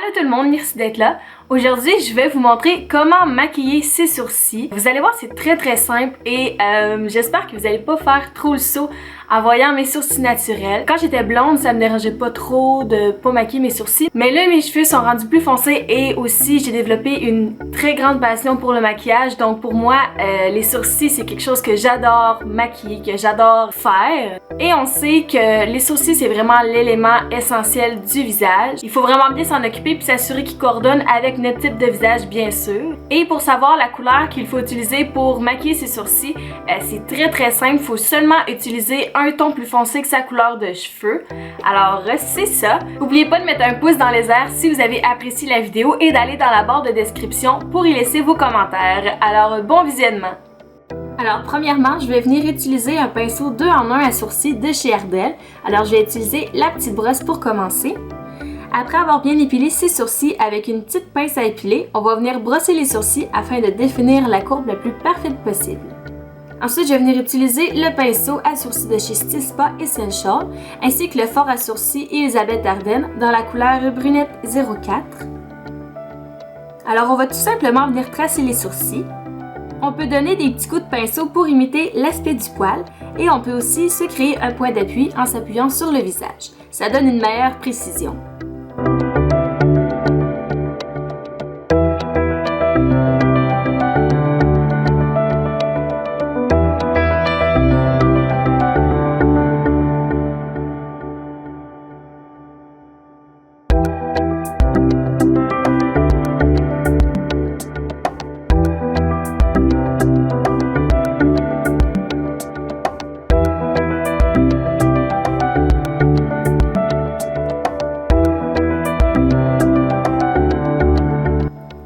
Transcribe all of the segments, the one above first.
Allô tout le monde, merci d'être là. Aujourd'hui, je vais vous montrer comment maquiller ses sourcils. Vous allez voir, c'est très simple et j'espère que vous n'allez pas faire trop le saut en voyant mes sourcils naturels. Quand j'étais blonde, ça me dérangeait pas trop de pas maquiller mes sourcils. Mais là, mes cheveux sont rendus plus foncés et aussi, j'ai développé une très grande passion pour le maquillage. Donc pour moi, les sourcils, c'est quelque chose que j'adore maquiller, que j'adore faire. Et on sait que les sourcils, c'est vraiment l'élément essentiel du visage. Il faut vraiment bien s'en occuper puis s'assurer qu'ils coordonnent avec notre type de visage, bien sûr. Et pour savoir la couleur qu'il faut utiliser pour maquiller ses sourcils, c'est très simple. Il faut seulement utiliser un ton plus foncé que sa couleur de cheveux. Alors, c'est ça. N'oubliez pas de mettre un pouce dans les airs si vous avez apprécié la vidéo et d'aller dans la barre de description pour y laisser vos commentaires. Alors, bon visionnement! Alors premièrement, je vais venir utiliser un pinceau 2 en 1 à sourcils de chez Ardell. Alors je vais utiliser la petite brosse pour commencer. Après avoir bien épilé ses sourcils avec une petite pince à épiler, on va venir brosser les sourcils afin de définir la courbe la plus parfaite possible. Ensuite, je vais venir utiliser le pinceau à sourcils de chez Style Spa Essential ainsi que le fard à sourcils Elisabeth Ardennes dans la couleur brunette 04. Alors on va tout simplement venir tracer les sourcils. On peut donner des petits coups de pinceau pour imiter l'aspect du poil et on peut aussi se créer un point d'appui en s'appuyant sur le visage. Ça donne une meilleure précision.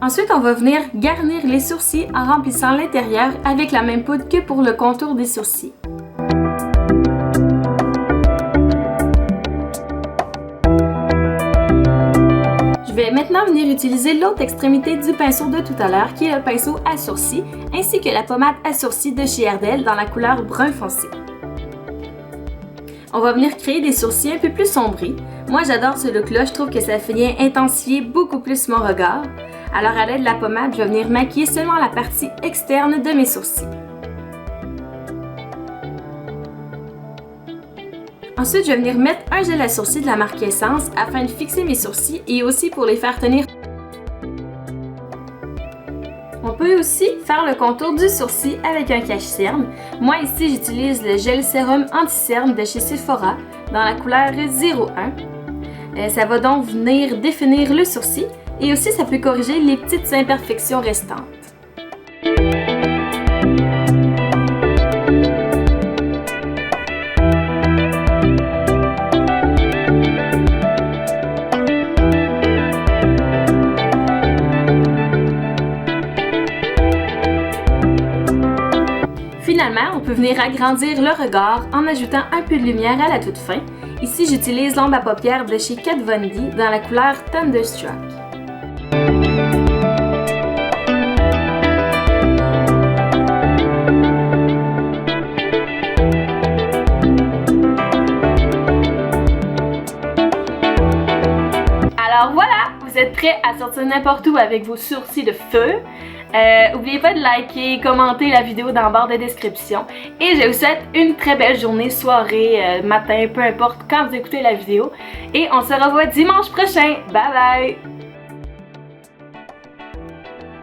Ensuite, on va venir garnir les sourcils en remplissant l'intérieur avec la même poudre que pour le contour des sourcils. Je vais maintenant venir utiliser l'autre extrémité du pinceau de tout à l'heure qui est le pinceau à sourcils ainsi que la pommade à sourcils de chez Ardell dans la couleur brun foncé. On va venir créer des sourcils un peu plus sombris. Moi j'adore ce look-là, je trouve que ça vient intensifier beaucoup plus mon regard. Alors à l'aide de la pommade, je vais venir maquiller seulement la partie externe de mes sourcils. Ensuite, je vais venir mettre un gel à sourcils de la marque Essence afin de fixer mes sourcils et aussi pour les faire tenir. On peut aussi faire le contour du sourcil avec un cache-cerne. Moi ici, j'utilise le gel sérum anti-cerne de chez Sephora dans la couleur 01. Ça va donc venir définir le sourcil. Et aussi, ça peut corriger les petites imperfections restantes. Finalement, on peut venir agrandir le regard en ajoutant un peu de lumière à la toute fin. Ici, j'utilise l'ombre à paupières de chez Kat Von D dans la couleur Thunderstruck. Alors voilà, vous êtes prêts à sortir n'importe où avec vos sourcils de feu. N'oubliez pas de liker, commenter la vidéo dans la barre de description. Et je vous souhaite une très belle journée, soirée, matin, peu importe quand vous écoutez la vidéo. Et on se revoit dimanche prochain. Bye bye!